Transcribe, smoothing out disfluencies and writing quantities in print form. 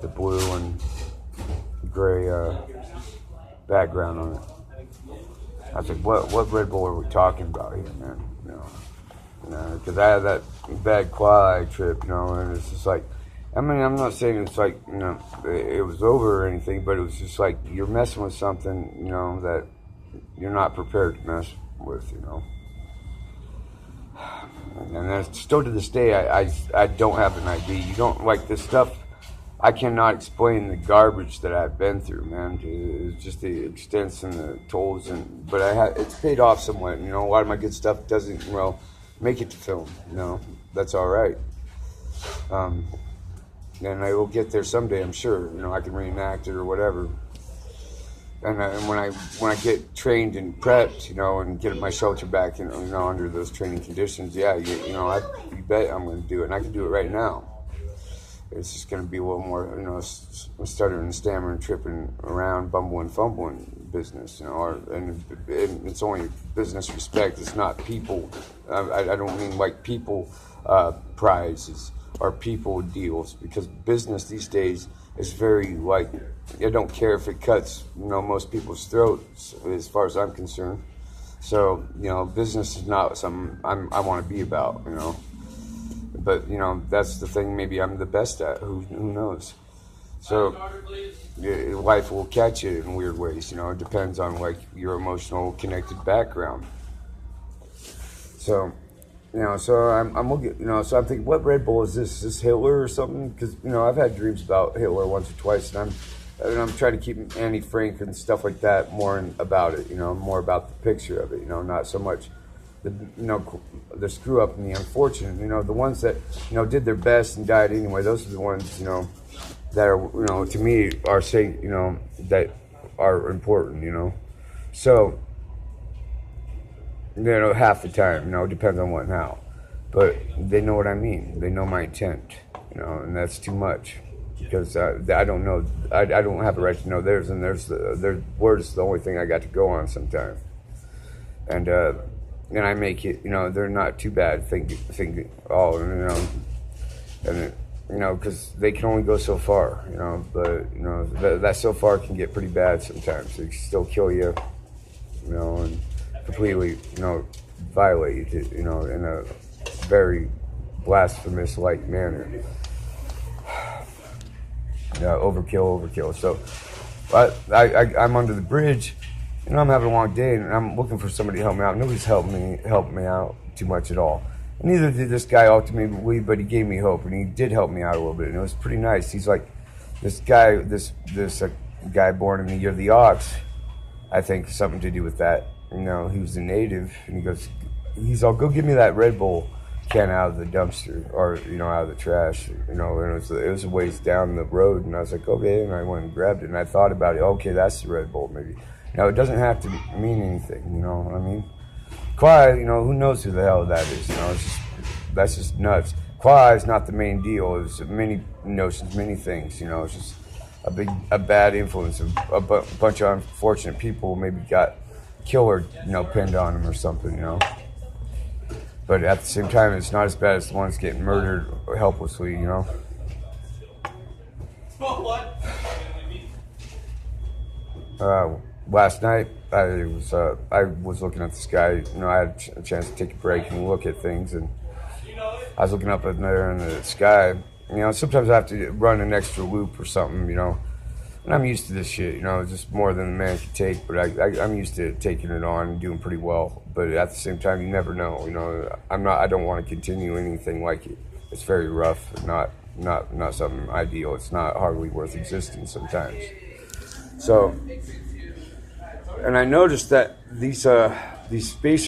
the blue and gray background on it. I was like, what Red Bull are we talking about here, man? Because I had that bad quad eye trip, and it's just like, I mean, I'm not saying it's like, it was over or anything, but it was just like you're messing with something, that you're not prepared to mess with, And then still to this day, I don't have an ID. You don't like this stuff. I cannot explain the garbage that I've been through, man. It's just the extents and the tolls, but it's paid off somewhat. A lot of my good stuff doesn't, make it to film. That's all right. And I will get there someday, I'm sure. I can reenact it or whatever. And when I get trained and prepped, and get my shelter back, under those training conditions, yeah, you bet I'm going to do it, and I can do it right now. It's just going to be a little more, stuttering and stammering, tripping around, bumbling, fumbling business, and it's only business respect. It's not people. I don't mean like people prizes or people deals, because business these days is very like, I don't care if it cuts, most people's throats as far as I'm concerned. So, business is not something I want to be about, But, that's the thing maybe I'm the best at. Who knows? So, life will catch you in weird ways, It depends on, like, your emotional connected background. So, so I'm looking, so I'm thinking, what Red Bull is this? Is this Hitler or something? Because, I've had dreams about Hitler once or twice, and I'm trying to keep Annie Frank and stuff like that more about it, more about the picture of it, not so much the screw up and the unfortunate, the ones that, did their best and died anyway. Those are the ones, that are, to me are that are important, So, half the time, it depends on what and how, but they know what I mean. They know my intent, and that's too much, because I don't know. I don't have a right to know theirs, and their words is the only thing I got to go on sometimes, and I make it, they're not too bad. Think, and because they can only go so far, but that so far can get pretty bad sometimes. They can still kill you, and completely, violate you, in a very blasphemous-like manner. Overkill. So, I'm under the bridge, I'm having a long day, and I'm looking for somebody to help me out. Nobody's helped me out too much at all. And neither did this guy ultimately, but he gave me hope, and he did help me out a little bit, and it was pretty nice. He's like, this guy born in the year of the ox, I think something to do with that. He was a native, and he goes, all, go give me that Red Bull can out of the dumpster, or, out of the trash, and it was a ways down the road, and I was like, okay, and I went and grabbed it, and I thought about it, okay, that's the Red Bull, maybe. Now, it doesn't have to mean anything, you know what I mean? Quai, who knows who the hell that is, that's just nuts. Quai is not the main deal, it's many notions, many things, it's just a bad influence, a bunch of unfortunate people maybe got killed or, pinned on them or something, But at the same time, it's not as bad as the ones getting murdered helplessly, Last night, I was looking at the sky. I had a chance to take a break and look at things, and I was looking up in there in the sky. Sometimes I have to run an extra loop or something, and I'm used to this shit, just more than a man can take, but I'm used to taking it on and doing pretty well. But at the same time, you never know, I don't want to continue anything like it. It's very rough, not something ideal. It's not hardly worth existing sometimes. So, and I noticed that these space